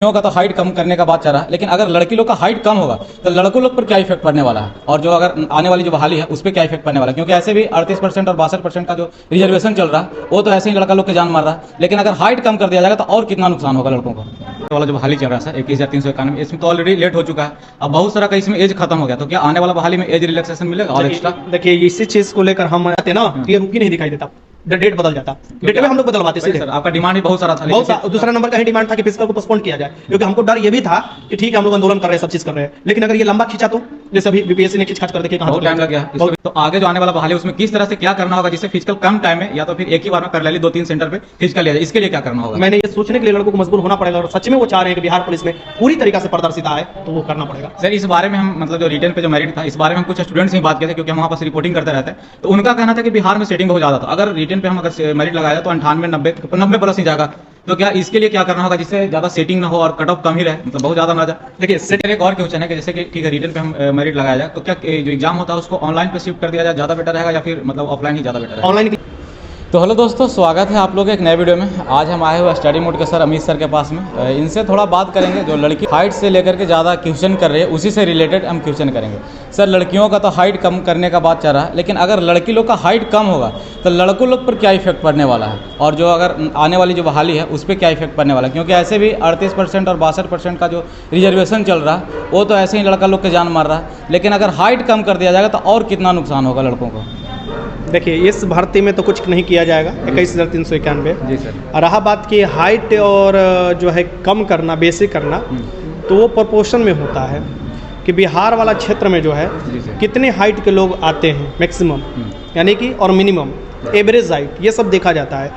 लड़कियों का तो हाइट कम करने का बात चल रहा है, लेकिन अगर लड़की लोग का हाइट कम होगा तो लड़कों लोग पर क्या इफेक्ट पड़ने वाला है, और जो अगर आने वाली जो बहाली है उस पर क्या इफेक्ट पड़ने वाला है। क्योंकि ऐसे भी 38% और 62% का जो रिजर्वेशन चल रहा है वो तो ऐसे ही लड़का लोग के जान मार रहा है, लेकिन अगर हाइट कम कर दिया जाएगा तो और कितना नुकसान होगा लड़कों को। वाला जो बहाली चल रहा है 21,391, इसमें तो ऑलरेडी लेट हो चुका है। अब बहुत सारा का इसमें एज खत्म हो गया, तो क्या आने वाला बहाली में एज रिलैक्सेशन मिलेगा और एक्स्ट्रा? देखिए इसी चीज को लेकर हम आते ना, ये रुकी नहीं दिखाई देता, डेट बदल जाता। डेट में हम लोग बदलवाते सीधे। सर आपका डिमांड भी बहुत सारा था, बहुत दूसरा नंबर का ही डिमांड था कि फिजिकल को पोस्टपोन किया जाए, क्योंकि हमको डर ये भी था कि ठीक है हम लोग आंदोलन कर रहे हैं, सब चीज कर रहे हैं, लेकिन अगर ये लंबा खींचा तो जैसे अभी बीपीएससी ने खींच कर देखिए कहां बहुत टाइम लग गया। तो आगे जो आने वाला बहाली उसमें किस तरह से क्या करना होगा जिससे फिजिकल कम टाइम में या तो फिर एक ही बार में पैरेलली 2-3 सेंटर पे फिजिकल लिया जाए, इसके लिए क्या करना होगा? मैंने ये सोचने के लिए लड़कों को मजबूर होना पड़ेगा, और सच में वो चाह रहे हैं कि बिहार पुलिस में पूरी तरीका से पारदर्शिता है, तो वो करना पड़ेगा। सर इस बारे में हम मतलब जो रिटर्न पे जो मेरिट था इस बारे में हम कुछ स्टूडेंट्स से बात किए थे, क्योंकि हम वहाँ पर रिपोर्टिंग करते रहते हैं, तो उनका कहना था कि बिहार में सेटिंग बहुत ज्यादा था। अगर रिटर्न पे हम अगर मेरिट लगाया तो 98-90 प्लस ही जाएगा, तो क्या इसके लिए क्या करना होगा जिससे ज्यादा सेटिंग ना हो और कट ऑफ कम ही रहे, मतलब बहुत ज्यादा ना जाए? देखिए सेट एक और क्वेश्चन है कि जैसे कि ठीक है रिटर्न पे हम मेरिट लगाया जाए, तो क्या जो एग्जाम होता है उसको ऑनलाइन पे शिफ्ट कर दिया जाए, ज्यादा बेटर रहेगा या फिर मतलब ऑफलाइन ही ज्यादा बेटर रहेगा? ऑनलाइन। तो हेलो दोस्तों, स्वागत है आप लोग एक नए वीडियो में। आज हम आए हुए स्टडी मोड के सर अमित सर के पास में। इनसे थोड़ा बात करेंगे, जो लड़की हाइट से लेकर के ज़्यादा क्वेश्चन कर रही है उसी से रिलेटेड हम क्वेश्चन करेंगे। सर लड़कियों का तो हाइट कम करने का बात चल रहा है, लेकिन अगर लड़की लोग का हाइट कम होगा तो लड़कों लोग पर क्या इफेक्ट पड़ने वाला है, और जो अगर आने वाली जो बहाली है उस पर क्या इफेक्ट पड़ने वाला है। क्योंकि ऐसे भी 38% और 62% का जो रिजर्वेशन चल रहा है वो तो ऐसे ही लड़का लोग के जान मार रहा है, लेकिन अगर हाइट कम कर दिया जाएगा तो और कितना नुकसान होगा लड़कों को। देखिए इस भर्ती में तो कुछ नहीं किया जाएगा, 21,391। जी सर। रहा बात की हाइट और जो है कम करना, बेसिक करना, तो वो प्रोपोर्शन में होता है कि बिहार वाला क्षेत्र में जो है कितने हाइट के लोग आते हैं मैक्सिमम, यानी कि और मिनिमम एवरेज हाइट, ये सब देखा जाता है।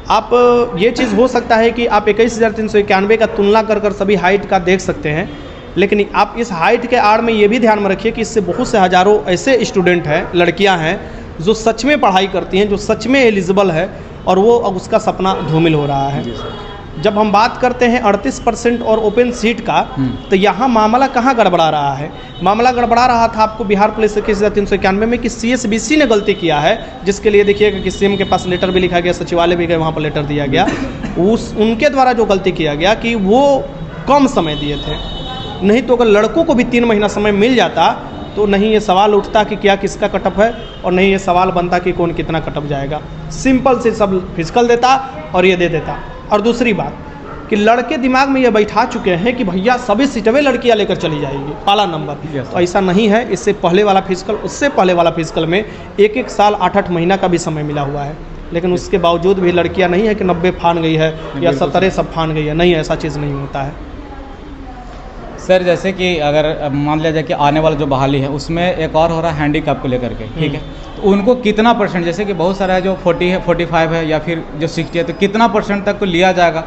आप ये चीज़ हो सकता है कि आप 21,391 का तुलना कर सभी हाइट का देख सकते हैं, लेकिन आप इस हाइट के आड़ में ये भी ध्यान में रखिए कि इससे बहुत से हज़ारों ऐसे स्टूडेंट हैं, लड़कियां हैं जो सच में पढ़ाई करती हैं, जो सच में एलिजिबल है, और वो अब उसका सपना धूमिल हो रहा है। जब हम बात करते हैं 38% और ओपन सीट का, तो यहाँ मामला कहाँ गड़बड़ा रहा है? मामला गड़बड़ा रहा था आपको बिहार पुलिस 21,391 में कि CSBC ने गलती किया है, जिसके लिए देखिएगा कि CM के पास लेटर भी लिखा गया, सचिवालय भी गए, वहाँ पर लेटर दिया गया। उनके द्वारा जो गलती किया गया कि वो कम समय दिए थे, नहीं तो अगर लड़कों को भी 3 महीना समय मिल जाता तो नहीं ये सवाल उठता कि क्या किसका कटअप है, और नहीं ये सवाल बनता कि कौन कितना कटअप जाएगा। सिंपल से सब फिजिकल देता और ये दे देता। और दूसरी बात कि लड़के दिमाग में ये बैठा चुके हैं कि भैया सभी सीटें लड़कियां लेकर चली जाएगी, पहला नंबर। तो ऐसा नहीं है। इससे पहले वाला फिजिकल, उससे पहले वाला फिजिकल में 1-1 साल 8-8 महीना का भी समय मिला हुआ है, लेकिन उसके बावजूद भी लड़कियाँ नहीं है कि 90 फान गई है या 70 सब फान गई है, नहीं, ऐसा चीज़ नहीं होता है। सर जैसे कि अगर मान लिया जाए कि आने वाला जो बहाली है उसमें एक और हो रहा है हैंडीकैप को लेकर के, ठीक है, तो उनको कितना परसेंट, जैसे कि बहुत सारा है जो 40 है, 45 है या फिर जो 60 है, तो कितना परसेंट तक को लिया जाएगा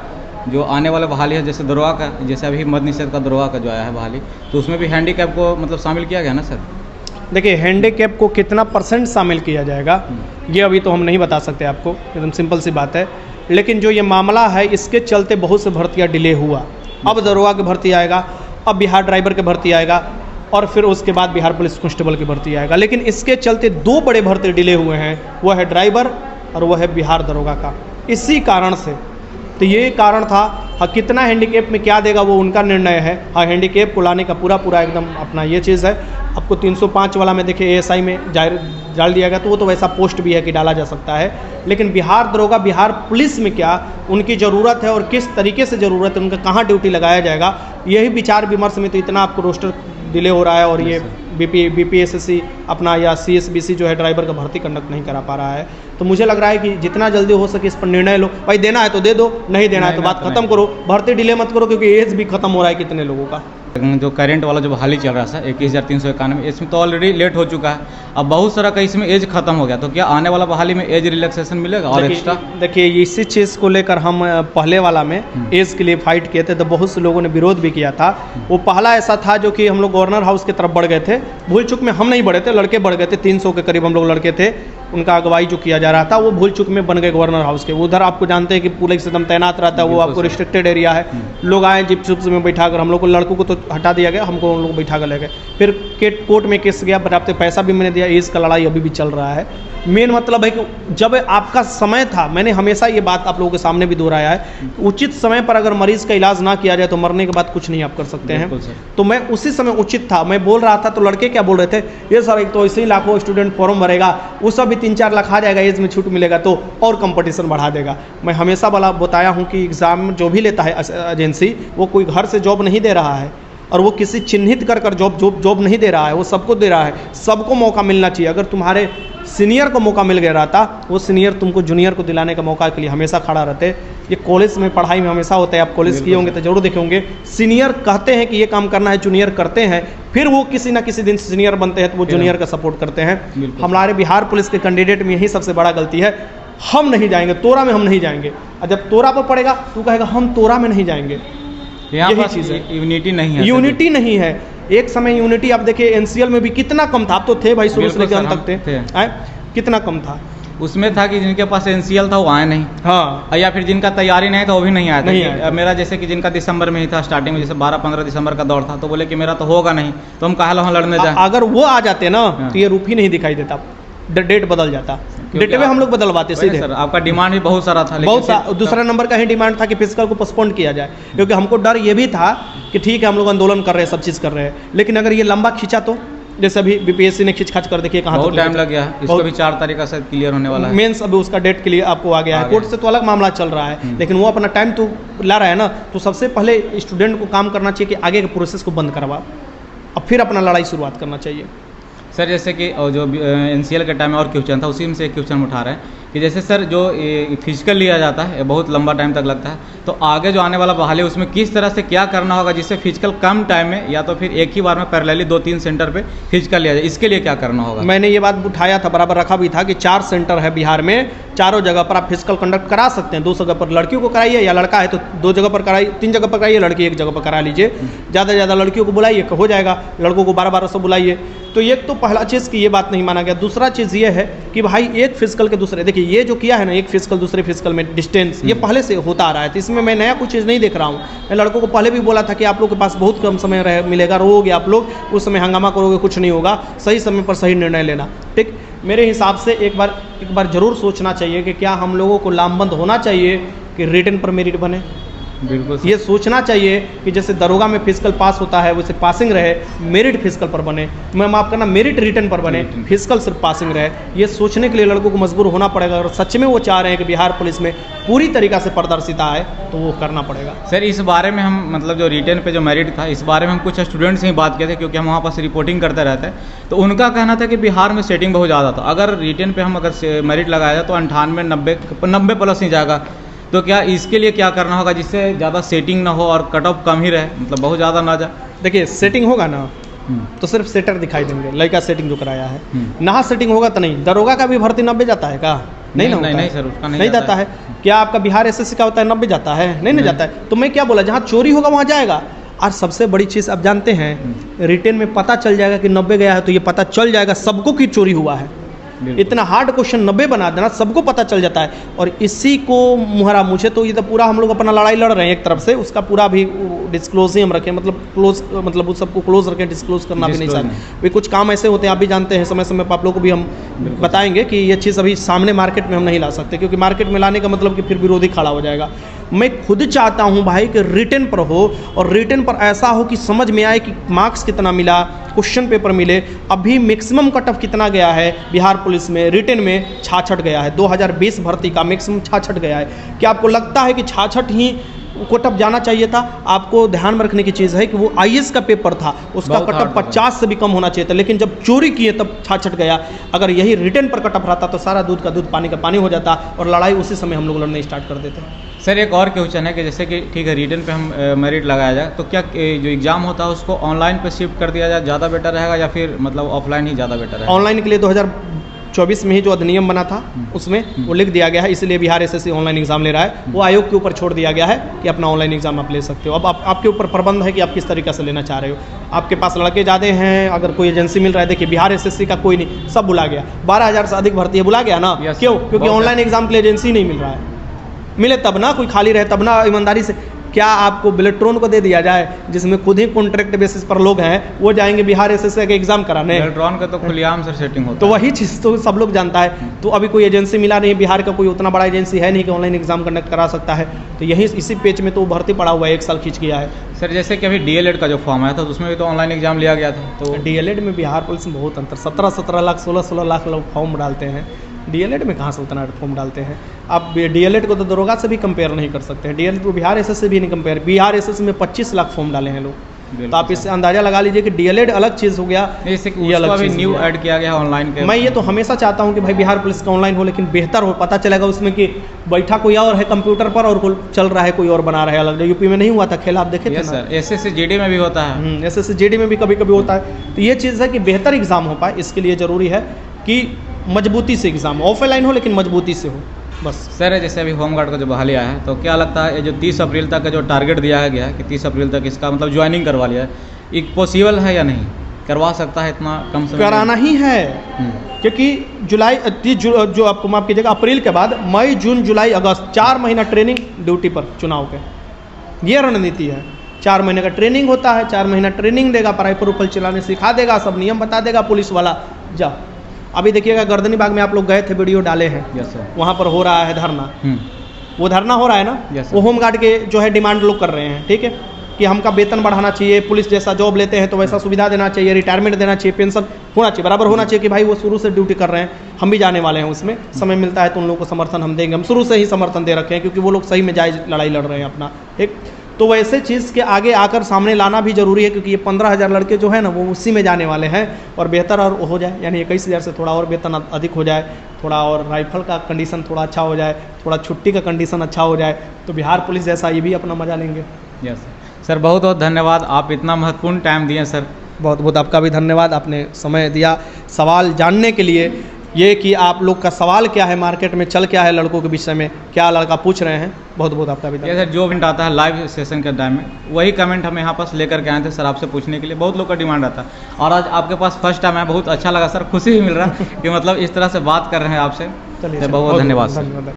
जो आने वाला बहाली है? जैसे दरोगा का, जैसे अभी मद निषेध का दरोगा का जो आया है बहाली, तो उसमें भी हैंडीकैप को मतलब शामिल किया गया ना सर? देखिए हैंडीकैप को कितना परसेंट शामिल किया जाएगा ये अभी तो हम नहीं बता सकते आपको, एकदम सिंपल सी बात है। लेकिन जो ये मामला है इसके चलते बहुत से भर्तियाँ डिले हुआ। अब दरोगा की भर्ती आएगा, अब बिहार ड्राइवर की भर्ती आएगा, और फिर उसके बाद बिहार पुलिस कांस्टेबल की भर्ती आएगा। लेकिन इसके चलते 2 बड़े भर्ती डिले हुए हैं, वो है ड्राइवर और वो है बिहार दरोगा का। इसी कारण से तो ये कारण था। हाँ, कितना हैंडीकैप में क्या देगा वो उनका निर्णय है। हाँ, हैंडीकैप को लाने का पूरा एकदम अपना ये चीज़ है। आपको 305 वाला में देखिए ASI में डाल दिया गया, तो वो तो वैसा पोस्ट भी है कि डाला जा सकता है। लेकिन बिहार दरोगा, बिहार पुलिस में क्या उनकी ज़रूरत है और किस तरीके से ज़रूरत है, उनका कहाँ ड्यूटी लगाया जाएगा, यही विचार विमर्श में तो इतना आपको रोस्टर डिले हो रहा है। और ये BPSSC अपना या CSBC जो है ड्राइवर का भर्ती कंडक्ट नहीं करा पा रहा है। तो मुझे लग रहा है कि जितना जल्दी हो सके इस पर निर्णय लो। भाई देना है तो दे दो, नहीं देना है तो बात खत्म करो, भर्ती डिले मत करो, क्योंकि एज भी खत्म हो रहा है कितने लोगों का। जो करंट वाला जो बहाली चल रहा था 21,391, इसमें तो ऑलरेडी लेट हो चुका है। अब बहुत सारा का इसमें एज खत्म हो गया, तो क्या आने वाला बहाली में एज रिलैक्सेशन मिलेगा और एक्स्ट्रा? देखिए इसी चीज़ को लेकर हम पहले वाला में एज के लिए फाइट किए थे, तो बहुत से लोगों ने विरोध भी किया था। वो पहला ऐसा था जो कि हम लोग गवर्नर हाउस की तरफ बढ़ गए थे, भूल चूक में हम नहीं बढ़े थे, लड़के बढ़ गए थे। 300 के करीब हम लोग लड़के थे, उनका अगुवाई जो किया जा रहा था वो भूल चूक में बन गए गवर्नर हाउस के। उधर आपको जानते हैं कि पुलिस एकदम तैनात रहता है, वो आपको रिस्ट्रिक्टेड एरिया है। लोग आए जिप में बैठा कर, हम लोग को लड़कों को तो हटा दिया गया, हमको उन लोग बैठा कर ले गए। फिर कोर्ट में केस गया, बराबर पैसा भी मैंने दिया, इसका लड़ाई अभी भी चल रहा है। मेन मतलब है कि जब आपका समय था, मैंने हमेशा ये बात आप लोगों के सामने भी दोहराया है, उचित समय पर अगर मरीज का इलाज ना किया जाए तो मरने के बाद कुछ नहीं आप कर सकते हैं। तो मैं उसी समय उचित था, मैं बोल रहा था तो लड़के क्या बोल रहे थे, ये सर एक तो ऐसे ही लाखों स्टूडेंट फॉर्म भरेगा, उसका भी 3-4 लाख आ जाएगा, एज में छूट मिलेगा तो और कंपटीशन बढ़ा देगा। मैं हमेशा वाला बताया हूँ कि एग्ज़ाम जो भी लेता है एजेंसी, वो कोई घर से जॉब नहीं दे रहा है और वो किसी चिन्हित कर जॉब नहीं दे रहा है, वो सबको दे रहा है। सबको मौका मिलना चाहिए। अगर तुम्हारे सीनियर को मौका मिल गया रहता, वो सीनियर तुमको जूनियर को दिलाने का मौका के लिए हमेशा खड़ा रहते। ये कॉलेज में पढ़ाई में हमेशा होता है, आप कॉलेज किए होंगे तो जरूर देखे होंगे, सीनियर कहते हैं कि ये काम करना है, जूनियर करते हैं, फिर वो किसी ना किसी दिन सीनियर बनते हैं तो वो जूनियर का सपोर्ट करते हैं। हमारे बिहार पुलिस के कैंडिडेट में यही सबसे बड़ा गलती है, हम नहीं जाएंगे तोरा में, हम नहीं जाएंगे। और जब तोरा पर पड़ेगा तो कहेगा हम तोरा में नहीं जाएंगे। यही चीज़ है, यूनिटी नहीं है, यूनिटी नहीं है। एक समय यूनिटी आप देखिए एनसीएल में भी कितना कम था, आप तो थे भाई शुरू से लेकर अंत तक थे, कितना कम था। उसमें था कि जिनके पास एनसीएल था वो आए नहीं, हाँ, या फिर जिनका तैयारी नहीं था वो भी नहीं आया था। मेरा जैसे कि जिनका दिसंबर में ही था, स्टार्टिंग में जैसे 12-15 दिसंबर का दौर था, तो बोले कि मेरा तो होगा नहीं, तो हम कहा वहाँ लड़ने जाए। अगर वो आ जाते ना तो ये रूप ही नहीं दिखाई देता, डेट बदल जाता। डेट में हम लोग बदलवाते सीधे। सर आपका डिमांड भी बहुत सारा था, बहुत सारा। दूसरा नंबर का ही डिमांड था कि फिजिकल को पोस्टपोन किया जाए, क्योंकि हमको डर ये भी था कि ठीक है हम लोग आंदोलन कर रहे हैं, सब चीज़ कर रहे हैं, लेकिन अगर ये लंबा खींचा तो, जैसे अभी बीपीएससी ने खींच खाच कर देखिए कहाँ बहुत टाइम लग गया है, इसको भी 4 तारीख से क्लियर होने वाला है। मेंस अभी उसका डेट के लिए आपको आ गया है, कोर्ट से तो अलग मामला चल रहा है, लेकिन वो अपना टाइम तो ला रहा है ना। तो सबसे पहले स्टूडेंट को काम करना चाहिए कि आगे के प्रोसेस को बंद करवा, अब फिर अपना लड़ाई शुरुआत करना चाहिए। सर जैसे कि जो एनसीएल के टाइम में और क्वेश्चन था, उसी में से एक क्वेश्चन उठा रहे हैं कि जैसे सर जो फिजिकल लिया जाता है बहुत लंबा टाइम तक लगता है, तो आगे जो आने वाला बहाली उसमें किस तरह से क्या करना होगा जिससे फिजिकल कम टाइम में या तो फिर एक ही बार में पैरेलली 2-3 सेंटर पे फिजिकल लिया जाए, इसके लिए क्या करना होगा? मैंने ये बात उठाया था, बराबर रखा भी था कि 4 सेंटर है बिहार में, चारों जगह पर आप फिजिकल कंडक्ट करा सकते हैं। 2 जगह पर लड़कियों को कराइए, या लड़का है तो 2 जगह पर कराइए, 3 जगह पर कराइए, लड़की 1 जगह पर करा लीजिए। ज़्यादा से ज़्यादा लड़कियों को बुलाइए, हो जाएगा, लड़कों को 12-12 से बुलाइए। तो एक तो पहला चीज़ की ये बात नहीं माना गया। दूसरा चीज़ ये है कि भाई एक फिजिकल के दूसरे, देखिए ये जो किया है ना, एक फिजिकल दूसरे फिजिकल में डिस्टेंस, ये पहले से होता आ रहा है, तो इसमें मैं नया कुछ चीज़ नहीं देख रहा हूँ। मैं लड़कों को पहले भी बोला था कि आप लोग के पास बहुत कम समय मिलेगा, रोगे आप लोग, उस समय हंगामा करोगे, कुछ नहीं होगा, सही समय पर सही निर्णय लेना। ठीक, मेरे हिसाब से एक बार जरूर सोचना चाहिए कि क्या हम लोगों को लामबंद होना चाहिए कि रिटन पर मेरिट बने। बिल्कुल ये सोचना चाहिए कि जैसे दरोगा में फिजिकल पास होता है वैसे पासिंग रहे, मेरिट फिजिकल पर बने, मैं माफ करना मेरिट रिटन पर बने, फिजिकल सिर्फ पासिंग रहे। ये सोचने के लिए लड़कों को मजबूर होना पड़ेगा। अगर सच में वो चाह रहे हैं कि बिहार पुलिस में पूरी तरीक़ा से पारदर्शिता आए तो वो करना पड़ेगा। सर इस बारे में हम मतलब जो रिटन पे जो मेरिट था, इस बारे में हम कुछ स्टूडेंट्स से ही बात किए थे, क्योंकि हम वहाँ पास रिपोर्टिंग करते रहते हैं, तो उनका कहना था कि बिहार में सेटिंग बहुत ज़्यादा था। अगर रिटन पे हम अगर मेरिट लगाया जाए तो 98-90 प्लस ही जाएगा। तो क्या इसके लिए क्या करना होगा जिससे ज़्यादा सेटिंग ना हो और कट ऑफ कम ही रहे, मतलब बहुत ज़्यादा ना जाए? देखिए सेटिंग होगा ना तो सिर्फ सेटर दिखाई देंगे, लड़का सेटिंग जो कराया है ना, सेटिंग होगा तो नहीं। दरोगा का भी भर्ती 90 जाता है क्या? नहीं सर, उसका नहीं जाता है। क्या आपका बिहार एसएससी का होता है 90 जाता है? नहीं जाता है। तो मैं क्या बोला, जहाँ चोरी होगा वहाँ जाएगा। और सबसे बड़ी चीज़ आप जानते हैं, रिटन में पता चल जाएगा कि 90 गया है, तो ये पता चल जाएगा सबको कि चोरी हुआ है। इतना हार्ड क्वेश्चन 90 बना देना, सबको पता चल जाता है। और इसी को मुहरा मुझे तो ये तो पूरा हम लोग अपना लड़ाई लड़ रहे हैं एक तरफ से, उसका पूरा भी डिस्क्लोज ही हम रखें, मतलब क्लोज, मतलब उस सबको क्लोज रखें, डिस्क्लोज करना भी नहीं चाहते। भाई कुछ काम ऐसे होते हैं, आप भी जानते हैं, समय समय पर आप लोग को भी हम बताएंगे कि ये चीज़ अभी सामने मार्केट में हम नहीं ला सकते, क्योंकि मार्केट में लाने का मतलब कि फिर विरोधी खड़ा हो जाएगा। मैं खुद चाहता हूं भाई कि रिटन पर हो, और रिटन पर ऐसा हो कि समझ में आए कि मार्क्स कितना मिला, क्वेश्चन पेपर मिले। अभी मैक्सिमम कट ऑफ कितना गया है बिहार पुलिस में, रिटन में 66 गया है। 2020 भर्ती का मैक्सिमम 66 गया है। क्या आपको लगता है कि 66 ही कट ऑफ जाना चाहिए था? आपको ध्यान में रखने की चीज़ है कि वो आईएएस का पेपर था, उसका कट ऑफ 50 से भी कम होना चाहिए था, लेकिन जब चोरी किए तब 66 गया। अगर यही रिटन पर कट ऑफ रहता तो सारा दूध का दूध पानी का पानी हो जाता, और लड़ाई उसी समय हम लोग लड़ने स्टार्ट कर देते। सर एक और क्वेश्चन है कि जैसे कि ठीक है रिटन पे हम मेरिट लगाया जाए, तो क्या जो एग्ज़ाम होता है उसको ऑनलाइन पे शिफ्ट कर दिया जाए, ज़्यादा बेटर रहेगा, या फिर मतलब ऑफलाइन ही ज़्यादा बेटर है? ऑनलाइन के लिए 2024 में ही जो अधिनियम बना था उसमें वो लिख दिया गया है, इसलिए बिहार एसएससी ऑनलाइन एग्जाम ले रहा है। वो आयोग के ऊपर छोड़ दिया गया है कि अपना ऑनलाइन एग्जाम आप ले सकते हो। अब आपके ऊपर प्रबंध है कि आप किस तरीके से लेना चाह रहे हो। आपके पास लड़के ज़्यादा हैं, अगर कोई एजेंसी मिल रहा है, देखिए बिहार एसएससी का कोई नहीं, सब बुला गया, 12,000 से अधिक भर्ती है, बुला गया ना। क्यों? क्योंकि ऑनलाइन एग्जाम के लिए एजेंसी नहीं मिल रहा है। मिले तब ना, कोई खाली रहे तब ना, ईमानदारी से क्या आपको बिलेट्रॉन को दे दिया जाए, जिसमें खुद ही कॉन्ट्रैक्ट बेसिस पर लोग हैं, वो जाएंगे बिहार एसएससी का एग्जाम कराने? इलेक्ट्रॉन का तो खुलेआम सर सेटिंग होता तो है। वही चीज़ तो सब लोग जानता है। तो अभी कोई एजेंसी मिला नहीं, बिहार का कोई उतना बड़ा एजेंसी है नहीं कि ऑनलाइन एग्जाम कंडक्ट करा सकता है। तो यही इसी पेज में तो भर्ती पड़ा हुआ है, 1 साल खींच गया है। सर जैसे कि अभी डीएलएड का जो फॉर्म आया था तो उसमें भी तो ऑनलाइन एग्जाम लिया गया था, तो डीएलएड में बिहार पुलिस में बहुत अंतर, 17-17 लाख 16-16 लाख लोग फॉर्म डालते हैं। डीएलएड में कहाँ से उतना फॉर्म डालते हैं? आप डीएलएड को तो दरोगा से भी कंपेयर नहीं कर सकते हैं, डीएलएड को बिहार एसएससी से भी नहीं कंपेयर। बिहार एसएससी में 25 लाख फॉर्म डाले हैं लोग। तो आप इससे अंदाजा लगा लीजिए कि डीएलएड अलग चीज़ हो गया, ये अलग अभी न्यू ऐड किया गया ऑनलाइन के। मैं ये तो हमेशा चाहता हूँ कि भाई बिहार पुलिस का ऑनलाइन हो, लेकिन बेहतर हो, पता चलेगा उसमें कि बैठा कोई और है कंप्यूटर पर और चल रहा है कोई और बना रहा है अलग। यूपी में नहीं हुआ था खेल, आप देखे थे सर एसएससी जीडी में भी होता है, एसएससी जीडी में भी कभी कभी होता है। तो ये चीज़ है कि बेहतर एग्जाम हो पाए, इसके लिए ज़रूरी है कि मजबूती से एग्जाम ऑफलाइन हो, लेकिन मजबूती से हो बस। सर जैसे अभी होमगार्ड का जो बहाली आया है, तो क्या लगता है ये जो 30 अप्रैल तक का जो टारगेट दिया गया है कि 30 अप्रैल तक इसका मतलब ज्वाइनिंग करवा लिया है, एक पॉसिबल है या नहीं? करवा सकता है इतना कम समय? कराना ही है, क्योंकि जुलाई जो आपको माफ कीजिएगा, अप्रैल के बाद मई जून जुलाई अगस्त 4 महीना ट्रेनिंग ड्यूटी पर चुनाव के, ये रणनीति है। 4 महीने का ट्रेनिंग होता है, 4 महीना ट्रेनिंग देगा, राइफल उफल चलाने सिखा देगा, सब नियम बता देगा पुलिस वाला, जा। अभी देखिएगा गर्दनी बाग में आप लोग गए थे, वीडियो डाले हैं, यस सर। वहाँ पर हो रहा है धरना, वो धरना हो रहा है ना, Yes, वो होमगार्ड के जो है डिमांड लोग कर रहे हैं, ठीक है, कि हमका वेतन बढ़ाना चाहिए, पुलिस जैसा जॉब लेते हैं तो वैसा सुविधा देना चाहिए, रिटायरमेंट देना चाहिए, पेंशन होना चाहिए, बराबर होना चाहिए कि भाई वो शुरू से ड्यूटी कर रहे हैं, हम भी जाने वाले हैं उसमें, समय मिलता है तो उन लोगों को समर्थन हम देंगे, हम शुरू से ही समर्थन दे रखे हैं, क्योंकि वो लोग सही में जायज लड़ाई लड़ रहे हैं अपना, ठीक। तो वैसे चीज़ के आगे आकर सामने लाना भी जरूरी है, क्योंकि ये 15,000 लड़के जो है ना वो उसी में जाने वाले हैं, और बेहतर और हो जाए, यानी 21,000 से थोड़ा और वेतन अधिक हो जाए, थोड़ा और राइफल का कंडीशन थोड़ा अच्छा हो जाए, थोड़ा छुट्टी का कंडीशन अच्छा हो जाए, तो बिहार पुलिस जैसा ये भी अपना मजा लेंगे। यस सर, बहुत बहुत धन्यवाद, आप इतना महत्वपूर्ण टाइम दिए सर। बहुत बहुत आपका भी धन्यवाद, आपने समय दिया सवाल जानने के लिए। ये कि आप लोग का सवाल क्या है, मार्केट में चल क्या है लड़कों के विषय में, क्या लड़का पूछ रहे हैं, बहुत बहुत आपका भी धन्यवाद। सर जो कमेंट आता है लाइव सेशन के टाइम में, वही कमेंट हम यहाँ पास लेकर के आए थे सर आपसे पूछने के लिए। बहुत लोग का डिमांड आता है, और आज आपके पास फर्स्ट टाइम है, बहुत अच्छा लगा सर, खुशी भी मिल रहा है कि मतलब इस तरह से बात कर रहे हैं आपसे। चलिए, बहुत धन्यवाद सर।